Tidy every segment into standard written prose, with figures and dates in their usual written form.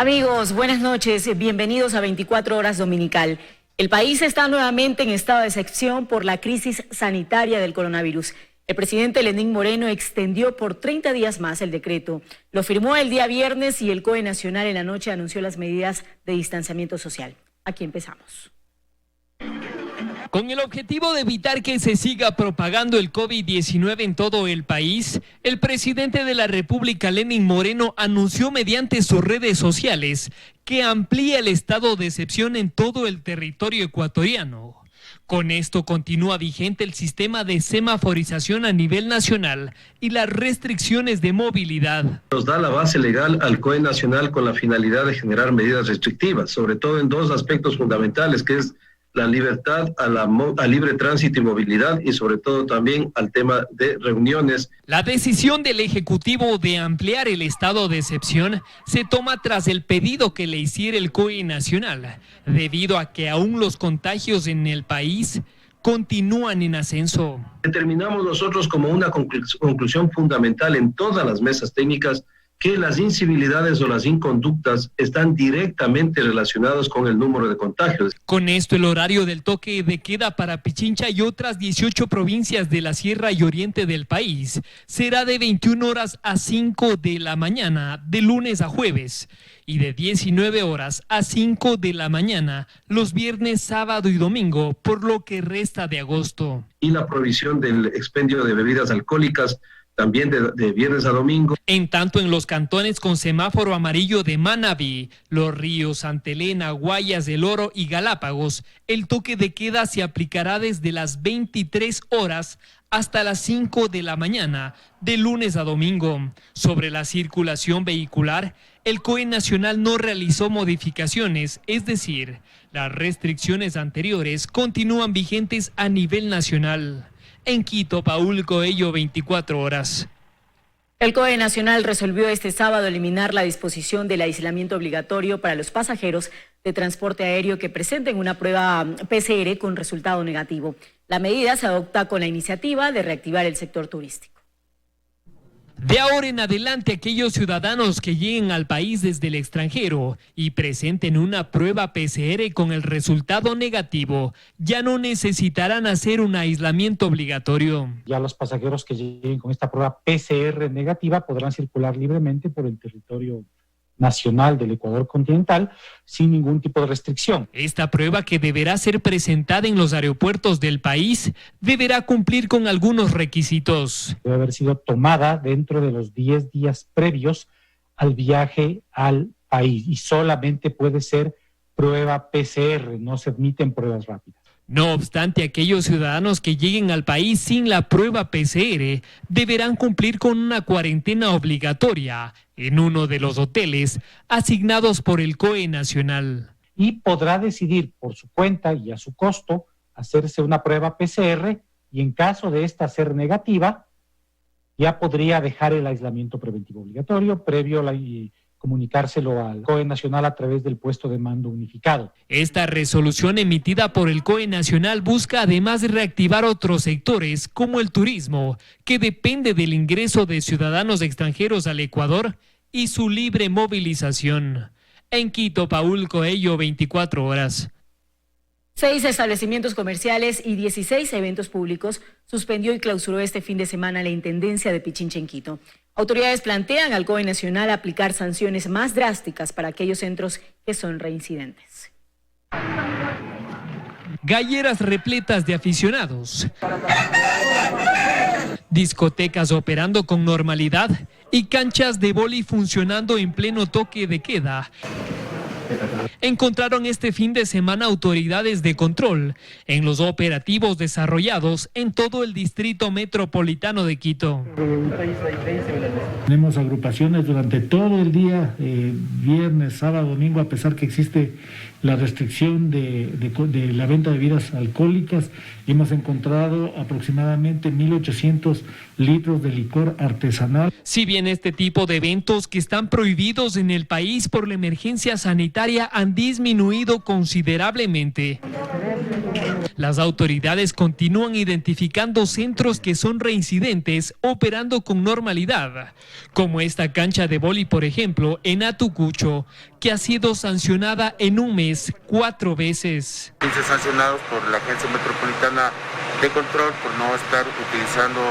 Amigos, buenas noches, bienvenidos a 24 Horas Dominical. El país está nuevamente en estado de excepción por la crisis sanitaria del coronavirus. El presidente Lenín Moreno extendió por 30 días más el decreto. Lo firmó el día viernes y el COE Nacional en la noche anunció las medidas de distanciamiento social. Aquí empezamos. Con el objetivo de evitar que se siga propagando el COVID-19 en todo el país, el presidente de la República, Lenín Moreno, anunció mediante sus redes sociales que amplía el estado de excepción en todo el territorio ecuatoriano. Con esto continúa vigente el sistema de semaforización a nivel nacional y las restricciones de movilidad. Nos da la base legal al COE Nacional con la finalidad de generar medidas restrictivas, sobre todo en dos aspectos fundamentales, que es la libertad a libre tránsito y movilidad y sobre todo también al tema de reuniones. La decisión del Ejecutivo de ampliar el estado de excepción se toma tras el pedido que le hiciera el COE Nacional, debido a que aún los contagios en el país continúan en ascenso. Determinamos nosotros como una conclusión fundamental en todas las mesas técnicas que las incivilidades o las inconductas están directamente relacionadas con el número de contagios. Con esto, el horario del toque de queda para Pichincha y otras 18 provincias de la Sierra y Oriente del país será de 21 horas a 5 de la mañana, de lunes a jueves, y de 19 horas a 5 de la mañana, los viernes, sábado y domingo, por lo que resta de agosto. Y la prohibición del expendio de bebidas alcohólicas también de viernes a domingo. En tanto, en los cantones con semáforo amarillo de Manabí, Los Ríos, Santa Elena, Guayas del Oro y Galápagos, el toque de queda se aplicará desde las 23 horas hasta las 5 de la mañana, de lunes a domingo. Sobre la circulación vehicular, el COE Nacional no realizó modificaciones, es decir, las restricciones anteriores continúan vigentes a nivel nacional. En Quito, Paul Coello, 24 horas. El COE Nacional resolvió este sábado eliminar la disposición del aislamiento obligatorio para los pasajeros de transporte aéreo que presenten una prueba PCR con resultado negativo. La medida se adopta con la iniciativa de reactivar el sector turístico. De ahora en adelante, aquellos ciudadanos que lleguen al país desde el extranjero y presenten una prueba PCR con el resultado negativo, ya no necesitarán hacer un aislamiento obligatorio. Ya los pasajeros que lleguen con esta prueba PCR negativa podrán circular libremente por el territorio nacional del Ecuador continental sin ningún tipo de restricción. Esta prueba, que deberá ser presentada en los aeropuertos del país, deberá cumplir con algunos requisitos. Debe haber sido tomada dentro de los 10 días previos al viaje al país y solamente puede ser prueba PCR, no se admiten pruebas rápidas. No obstante, aquellos ciudadanos que lleguen al país sin la prueba PCR deberán cumplir con una cuarentena obligatoria en uno de los hoteles asignados por el COE Nacional. Y podrá decidir por su cuenta y a su costo hacerse una prueba PCR y en caso de esta ser negativa, ya podría dejar el aislamiento preventivo obligatorio previo a comunicárselo al COE Nacional a través del puesto de mando unificado. Esta resolución emitida por el COE Nacional busca además reactivar otros sectores como el turismo, que depende del ingreso de ciudadanos extranjeros al Ecuador y su libre movilización. En Quito, Paul Coello, 24 horas. 6 establecimientos comerciales y 16 eventos públicos suspendió y clausuró este fin de semana la Intendencia de Pichincha en Quito. Autoridades plantean al COE Nacional aplicar sanciones más drásticas para aquellos centros que son reincidentes. Galleras repletas de aficionados, discotecas operando con normalidad y canchas de vóley funcionando en pleno toque de queda. Encontraron este fin de semana autoridades de control en los operativos desarrollados en todo el distrito metropolitano de Quito. Tenemos agrupaciones durante todo el día, viernes, sábado, domingo, a pesar que existe la restricción de la venta de bebidas alcohólicas. Hemos encontrado aproximadamente 1.800 litros de licor artesanal. Si bien este tipo de eventos que están prohibidos en el país por la emergencia sanitaria han disminuido considerablemente, Las autoridades continúan identificando centros que son reincidentes operando con normalidad, como esta cancha de vóley, por ejemplo, en Atucucho, que ha sido sancionada en un mes 4 veces. 15 sancionados por la Agencia Metropolitana de Control por no estar utilizando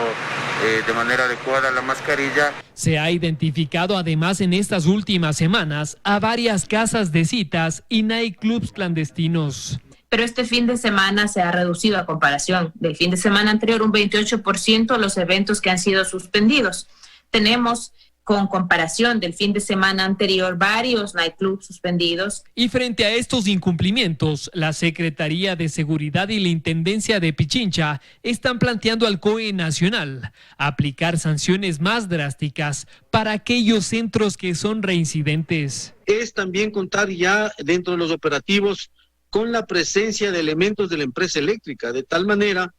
de manera adecuada la mascarilla. Se ha identificado además en estas últimas semanas a varias casas de citas y nightclubs clandestinos. Pero este fin de semana se ha reducido a comparación del fin de semana anterior un 28% los eventos que han sido suspendidos. Tenemos, con comparación del fin de semana anterior, varios nightclubs suspendidos. Y frente a estos incumplimientos, la Secretaría de Seguridad y la Intendencia de Pichincha están planteando al COE Nacional aplicar sanciones más drásticas para aquellos centros que son reincidentes. Es también contar ya dentro de los operativos con la presencia de elementos de la empresa eléctrica, de tal manera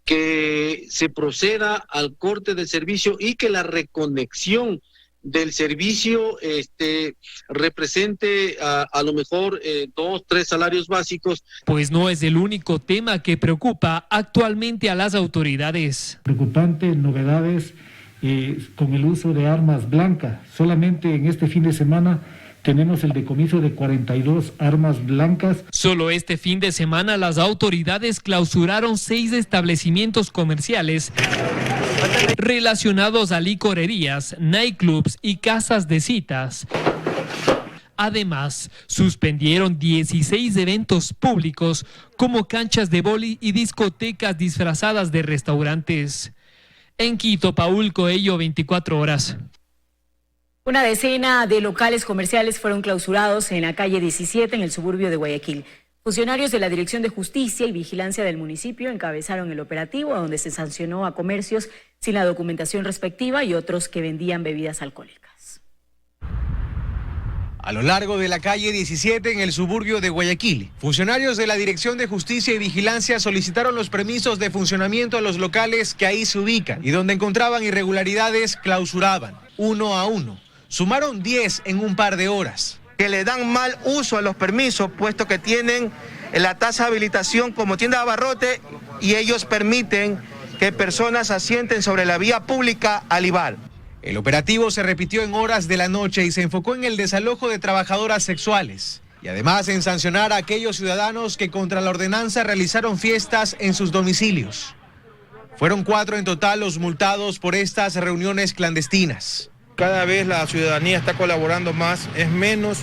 que se proceda al corte del servicio y que la reconexión del servicio represente a lo mejor 2, 3 salarios básicos. Pues no es el único tema que preocupa actualmente a las autoridades. Preocupante, novedades con el uso de armas blancas. Solamente en este fin de semana tenemos el decomiso de 42 armas blancas. Solo este fin de semana las autoridades clausuraron 6 establecimientos comerciales relacionados a licorerías, nightclubs y casas de citas. Además, suspendieron 16 eventos públicos como canchas de vóley y discotecas disfrazadas de restaurantes. En Quito, Paul Coello, 24 horas. Una decena de locales comerciales fueron clausurados en la calle 17 en el suburbio de Guayaquil. Funcionarios de la Dirección de Justicia y Vigilancia del municipio encabezaron el operativo, donde se sancionó a comercios sin la documentación respectiva y otros que vendían bebidas alcohólicas. A lo largo de la calle 17 en el suburbio de Guayaquil, funcionarios de la Dirección de Justicia y Vigilancia solicitaron los permisos de funcionamiento a los locales que ahí se ubican y donde encontraban irregularidades clausuraban, uno a uno. Sumaron 10 en un par de horas. Que le dan mal uso a los permisos, puesto que tienen la tasa de habilitación como tienda de abarrote y ellos permiten que personas asienten sobre la vía pública al IVAL. El operativo se repitió en horas de la noche y se enfocó en el desalojo de trabajadoras sexuales y además en sancionar a aquellos ciudadanos que contra la ordenanza realizaron fiestas en sus domicilios. Fueron 4 en total los multados por estas reuniones clandestinas. Cada vez la ciudadanía está colaborando más, es menos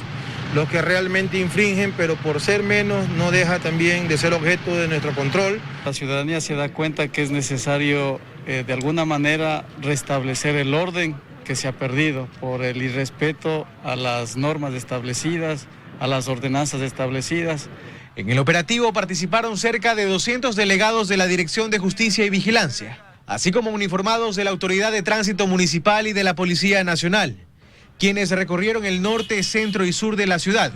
los que realmente infringen, pero por ser menos no deja también de ser objeto de nuestro control. La ciudadanía se da cuenta que es necesario de alguna manera restablecer el orden que se ha perdido por el irrespeto a las normas establecidas, a las ordenanzas establecidas. En el operativo participaron cerca de 200 delegados de la Dirección de Justicia y Vigilancia, así como uniformados de la Autoridad de Tránsito Municipal y de la Policía Nacional, quienes recorrieron el norte, centro y sur de la ciudad,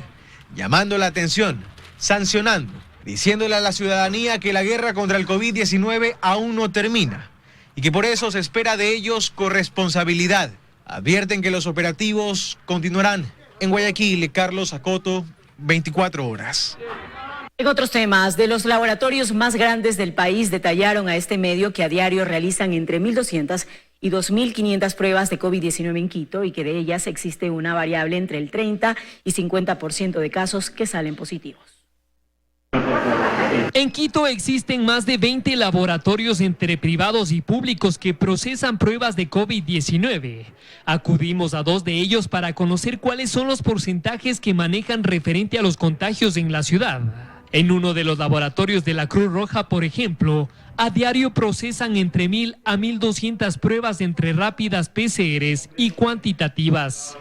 llamando la atención, sancionando, diciéndole a la ciudadanía que la guerra contra el COVID-19 aún no termina y que por eso se espera de ellos corresponsabilidad. Advierten que los operativos continuarán. En Guayaquil, Carlos Acoto, 24 horas. En otros temas, de los laboratorios más grandes del país detallaron a este medio que a diario realizan entre 1.200 y 2.500 pruebas de COVID-19 en Quito y que de ellas existe una variable entre el 30 y 50% de casos que salen positivos. En Quito existen más de 20 laboratorios entre privados y públicos que procesan pruebas de COVID-19. Acudimos a 2 de ellos para conocer cuáles son los porcentajes que manejan referente a los contagios en la ciudad. En uno de los laboratorios de la Cruz Roja, por ejemplo, a diario procesan entre 1.000 a 1.200 pruebas entre rápidas PCRs y cuantitativas.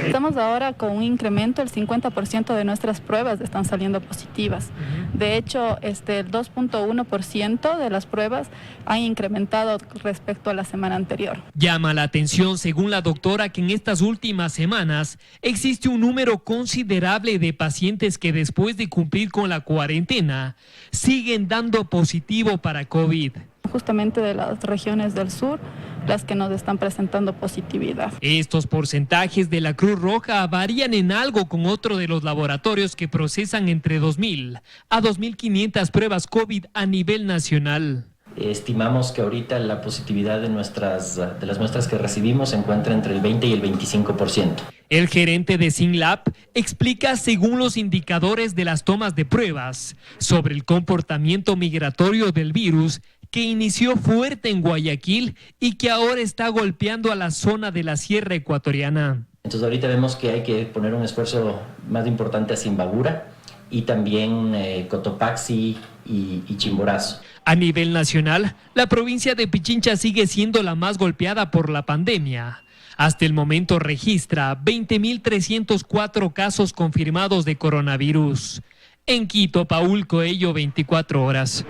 Estamos ahora con un incremento, el 50% de nuestras pruebas están saliendo positivas. De hecho, el 2.1% de las pruebas han incrementado respecto a la semana anterior. Llama la atención, según la doctora, que en estas últimas semanas existe un número considerable de pacientes que después de cumplir con la cuarentena siguen dando positivo para COVID. Justamente de las regiones del sur, las que nos están presentando positividad. Estos porcentajes de la Cruz Roja varían en algo con otro de los laboratorios que procesan entre 2.000 a 2.500 pruebas COVID a nivel nacional. Estimamos que ahorita la positividad de las muestras que recibimos se encuentra entre el 20 y el 25%. El gerente de SINLAB explica, según los indicadores de las tomas de pruebas, sobre el comportamiento migratorio del virus que inició fuerte en Guayaquil y que ahora está golpeando a la zona de la Sierra Ecuatoriana. Entonces ahorita vemos que hay que poner un esfuerzo más importante a Zimbabura y también Cotopaxi y Chimborazo. A nivel nacional, la provincia de Pichincha sigue siendo la más golpeada por la pandemia. Hasta el momento registra 20.304 casos confirmados de coronavirus. En Quito, Paul Coello, 24 horas.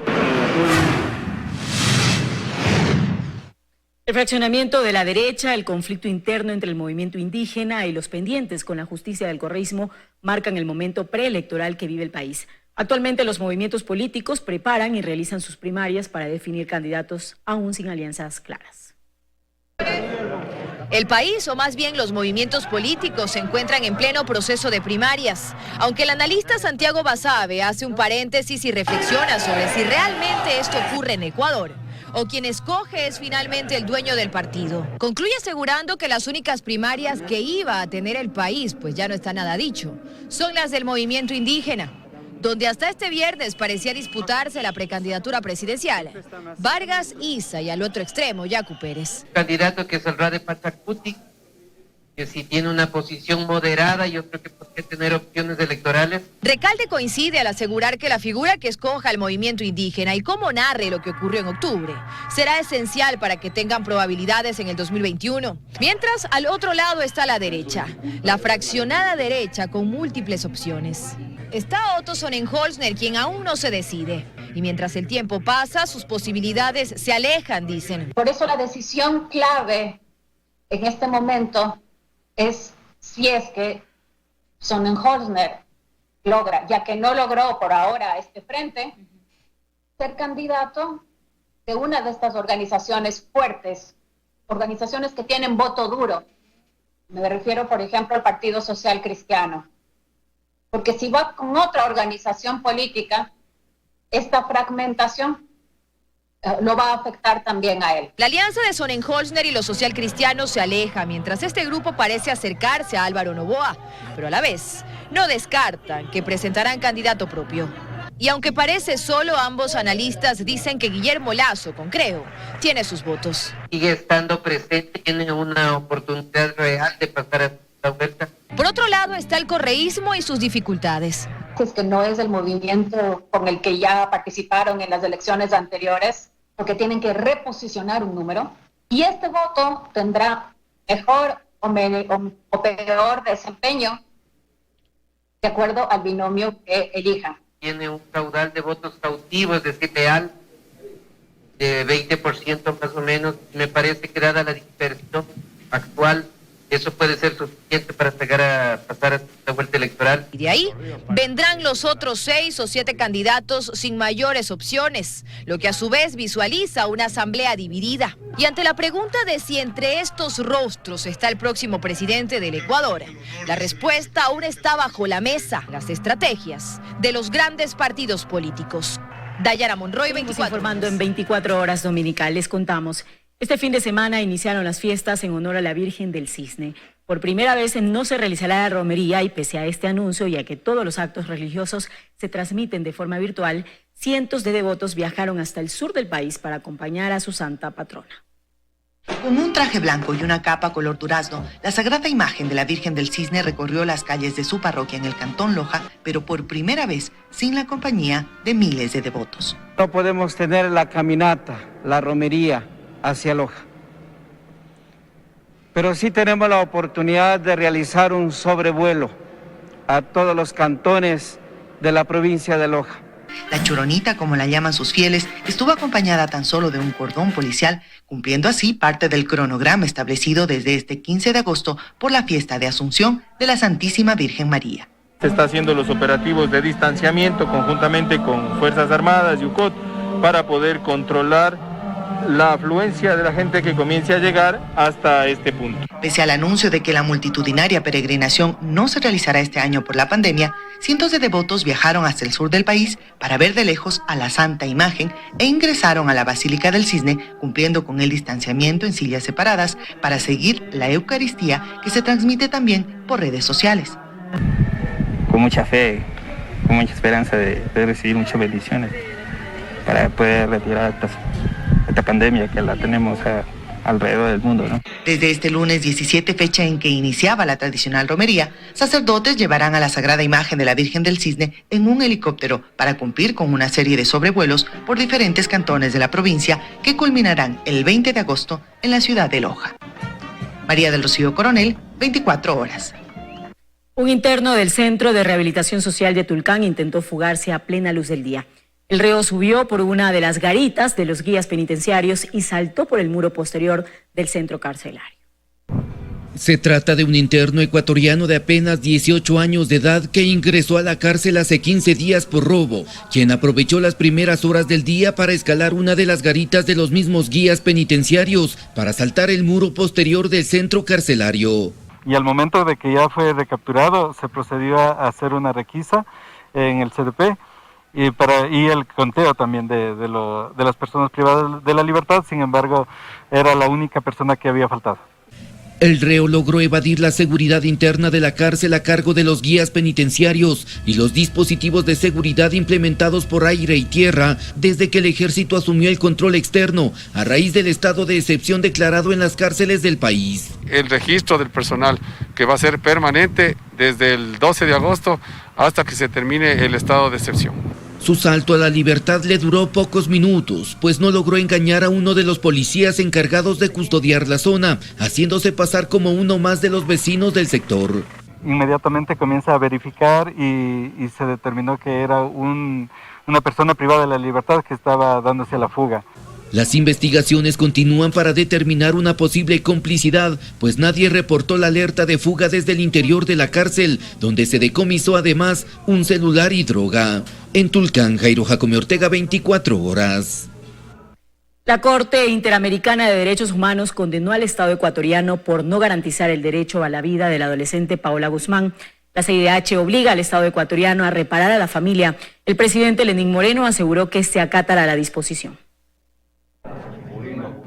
El fraccionamiento de la derecha, el conflicto interno entre el movimiento indígena y los pendientes con la justicia del correísmo marcan el momento preelectoral que vive el país. Actualmente los movimientos políticos preparan y realizan sus primarias para definir candidatos aún sin alianzas claras. El país, o más bien los movimientos políticos, se encuentran en pleno proceso de primarias. Aunque el analista Santiago Basabe hace un paréntesis y reflexiona sobre si realmente esto ocurre en Ecuador, o quien escoge es finalmente el dueño del partido. Concluye asegurando que las únicas primarias que iba a tener el país, pues ya no está nada dicho, son las del movimiento indígena, donde hasta este viernes parecía disputarse la precandidatura presidencial. Vargas Isa y al otro extremo, Yacu Pérez. Candidato que es el Rade Pachacuti, que si tiene una posición moderada, yo creo que podría tener opciones electorales. Recalde coincide al asegurar que la figura que escoja el movimiento indígena y cómo narre lo que ocurrió en octubre será esencial para que tengan probabilidades en el 2021. Mientras, al otro lado está la derecha, la fraccionada derecha con múltiples opciones. Está Otto Sonnenholzner, quien aún no se decide. Y mientras el tiempo pasa, sus posibilidades se alejan, dicen. Por eso la decisión clave en este momento es si es que Sonnenholzner logra, ya que no logró por ahora este frente, ser candidato de una de estas organizaciones fuertes, organizaciones que tienen voto duro. Me refiero, por ejemplo, al Partido Social Cristiano. Porque si va con otra organización política, esta fragmentación lo va a afectar también a él. La alianza de Sonnenholzner y los socialcristianos se aleja, mientras este grupo parece acercarse a Álvaro Noboa, pero a la vez no descartan que presentarán candidato propio. Y aunque parece solo, ambos analistas dicen que Guillermo Lasso, con Creo, tiene sus votos. Sigue estando presente, tiene una oportunidad real de pasar a la vuelta. Por otro lado está el correísmo y sus dificultades. Es que no es el movimiento con el que ya participaron en las elecciones anteriores, porque tienen que reposicionar un número, y este voto tendrá mejor o peor desempeño de acuerdo al binomio que elijan. Tiene un caudal de votos cautivos, es decir, leal, de 20% más o menos. Me parece que dada la dispersión actual, eso puede ser suficiente para llegar a pasar a la vuelta electoral. Y de ahí vendrán los otros 6 o 7 candidatos sin mayores opciones, lo que a su vez visualiza una asamblea dividida. Y ante la pregunta de si entre estos rostros está el próximo presidente del Ecuador, la respuesta aún está bajo la mesa, las estrategias de los grandes partidos políticos. Dayana Monroy, 24. Informando en 24 horas dominical, les contamos. Este fin de semana iniciaron las fiestas en honor a la Virgen del Cisne. Por primera vez no se realizará la romería y pese a este anuncio y a que todos los actos religiosos se transmiten de forma virtual, cientos de devotos viajaron hasta el sur del país para acompañar a su santa patrona. Con un traje blanco y una capa color durazno, la sagrada imagen de la Virgen del Cisne recorrió las calles de su parroquia en el Cantón Loja, pero por primera vez sin la compañía de miles de devotos. No podemos tener la caminata, la romería hacia Loja, pero sí tenemos la oportunidad de realizar un sobrevuelo a todos los cantones de la provincia de Loja. La Choronita, como la llaman sus fieles, estuvo acompañada tan solo de un cordón policial, cumpliendo así parte del cronograma establecido desde este 15 de agosto por la fiesta de Asunción de la Santísima Virgen María. Se está haciendo los operativos de distanciamiento conjuntamente con Fuerzas Armadas y UCOT para poder controlar la afluencia de la gente que comience a llegar hasta este punto. Pese al anuncio de que la multitudinaria peregrinación no se realizará este año por la pandemia, cientos de devotos viajaron hasta el sur del país para ver de lejos a la Santa Imagen e ingresaron a la Basílica del Cisne, cumpliendo con el distanciamiento en sillas separadas para seguir la Eucaristía, que se transmite también por redes sociales. Con mucha fe, con mucha esperanza de recibir muchas bendiciones para poder retirar esta pandemia que la tenemos alrededor del mundo, ¿no? Desde este lunes 17, fecha en que iniciaba la tradicional romería, sacerdotes llevarán a la Sagrada Imagen de la Virgen del Cisne en un helicóptero para cumplir con una serie de sobrevuelos por diferentes cantones de la provincia que culminarán el 20 de agosto en la ciudad de Loja. María del Rocío Coronel, 24 horas. Un interno del Centro de Rehabilitación Social de Tulcán intentó fugarse a plena luz del día. El reo subió por una de las garitas de los guías penitenciarios y saltó por el muro posterior del centro carcelario. Se trata de un interno ecuatoriano de apenas 18 años de edad que ingresó a la cárcel hace 15 días por robo, quien aprovechó las primeras horas del día para escalar una de las garitas de los mismos guías penitenciarios para saltar el muro posterior del centro carcelario. Y al momento de que ya fue recapturado, se procedió a hacer una requisa en el CDP y el conteo también de las personas privadas de la libertad. Sin embargo, era la única persona que había faltado. El reo logró evadir la seguridad interna de la cárcel a cargo de los guías penitenciarios y los dispositivos de seguridad implementados por aire y tierra desde que el ejército asumió el control externo a raíz del estado de excepción declarado en las cárceles del país. El registro del personal que va a ser permanente desde el 12 de agosto hasta que se termine el estado de excepción. Su salto a la libertad le duró pocos minutos, pues no logró engañar a uno de los policías encargados de custodiar la zona, haciéndose pasar como uno más de los vecinos del sector. Inmediatamente comienza a verificar y se determinó que era una persona privada de la libertad que estaba dándose a la fuga. Las investigaciones continúan para determinar una posible complicidad, pues nadie reportó la alerta de fuga desde el interior de la cárcel, donde se decomisó además un celular y droga. En Tulcán, Jairo Jacome Ortega, 24 horas. La Corte Interamericana de Derechos Humanos condenó al Estado ecuatoriano por no garantizar el derecho a la vida de la adolescente Paola Guzmán. La CIDH obliga al Estado ecuatoriano a reparar a la familia. El presidente Lenín Moreno aseguró que se acatará la disposición.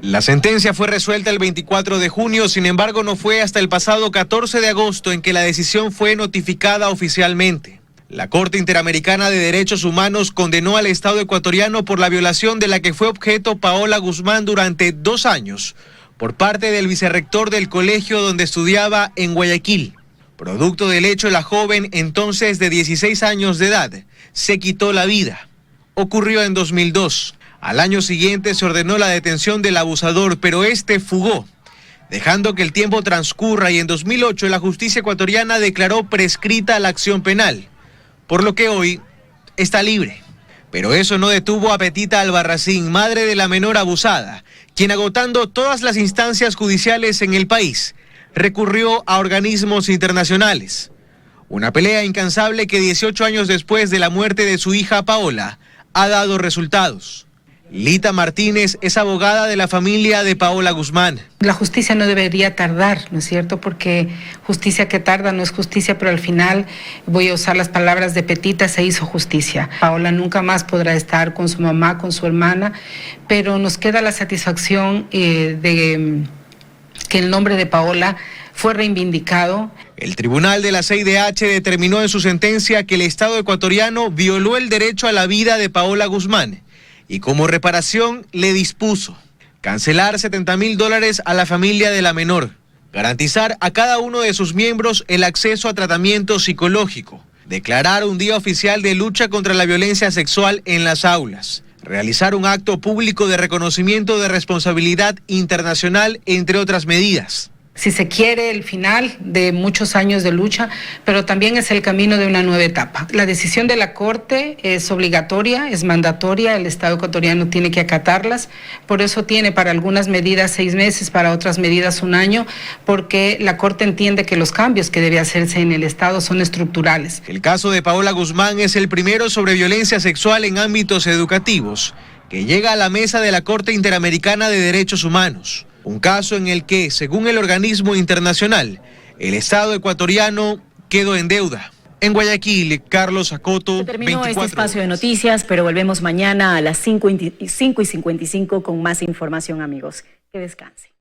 La sentencia fue resuelta el 24 de junio, sin embargo no fue hasta el pasado 14 de agosto en que la decisión fue notificada oficialmente. La Corte Interamericana de Derechos Humanos condenó al Estado ecuatoriano por la violación de la que fue objeto Paola Guzmán durante 2 años, por parte del vicerrector del colegio donde estudiaba en Guayaquil. Producto del hecho, la joven, entonces de 16 años de edad, se quitó la vida. Ocurrió en 2002. Al año siguiente se ordenó la detención del abusador, pero este fugó, dejando que el tiempo transcurra, y en 2008 la justicia ecuatoriana declaró prescrita la acción penal, por lo que hoy está libre. Pero eso no detuvo a Petita Albarracín, madre de la menor abusada, quien, agotando todas las instancias judiciales en el país, recurrió a organismos internacionales. Una pelea incansable que 18 años después de la muerte de su hija Paola ha dado resultados. Lita Martínez es abogada de la familia de Paola Guzmán. La justicia no debería tardar, ¿no es cierto? Porque justicia que tarda no es justicia, pero al final, voy a usar las palabras de Petita, se hizo justicia. Paola nunca más podrá estar con su mamá, con su hermana, pero nos queda la satisfacción de que el nombre de Paola fue reivindicado. El tribunal de la CIDH determinó en su sentencia que el Estado ecuatoriano violó el derecho a la vida de Paola Guzmán y como reparación le dispuso cancelar $70,000 a la familia de la menor, garantizar a cada uno de sus miembros el acceso a tratamiento psicológico, declarar un día oficial de lucha contra la violencia sexual en las aulas, realizar un acto público de reconocimiento de responsabilidad internacional, entre otras medidas. Si se quiere, el final de muchos años de lucha, pero también es el camino de una nueva etapa. La decisión de la Corte es obligatoria, es mandatoria, el Estado ecuatoriano tiene que acatarlas, por eso tiene para algunas medidas 6 meses, para otras medidas 1 año, porque la Corte entiende que los cambios que debe hacerse en el Estado son estructurales. El caso de Paola Guzmán es el primero sobre violencia sexual en ámbitos educativos, que llega a la mesa de la Corte Interamericana de Derechos Humanos. Un caso en el que, según el organismo internacional, el Estado ecuatoriano quedó en deuda. En Guayaquil, Carlos Acoto, Se terminó 24 este espacio de horas. noticias, pero volvemos mañana a las 5:55 con más información, amigos. Que descansen.